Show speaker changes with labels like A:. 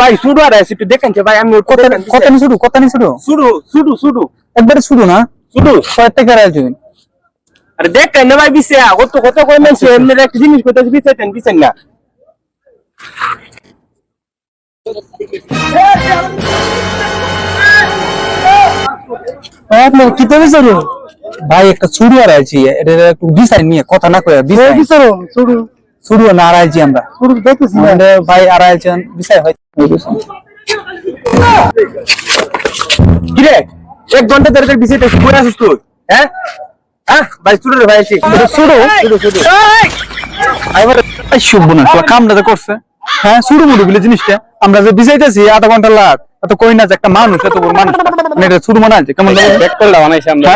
A: ভাই শুরু আর একটু দেখেন ভাই আমি শুরু
B: একবারে শুরু না
A: শুরু
B: কয়েকটা কেরাল জমি
A: আরে দেখেন না ভাই বিছে কত কত কই মানছে এমনি একটা জিনিস কইতাছ বিছাইতেন বিছেন না
B: কি তো বিচারো ভাই একটা শুরু আর আইছি এটা একটু ডিসাইন নিয়ে কথা না কইয়া বিচারো শুরু শুরু না আর আইছি আমরা শুরু দেখতেছি ভাই আর আইছেন বিষয় হয়
A: কি রে 1 ঘন্টা ধরে বিছাইতে কই আছিস তুই হ্যাঁ হ্যাঁ ভাই শুরু রে ভাই শুরু
B: আইবার শুভ না কামটা করছে হ্যাঁ শুরু মুড়ি বলে জিনিসটা আমরা যে বিছাইতেছি আধা ঘন্টা লাগ এত কই না যে একটা মানুষ এত বড় মানুষ মানে এটা শুরু মনে আছে কেমন লাগে
A: ব্যাক করলাম বানাইছি আমরা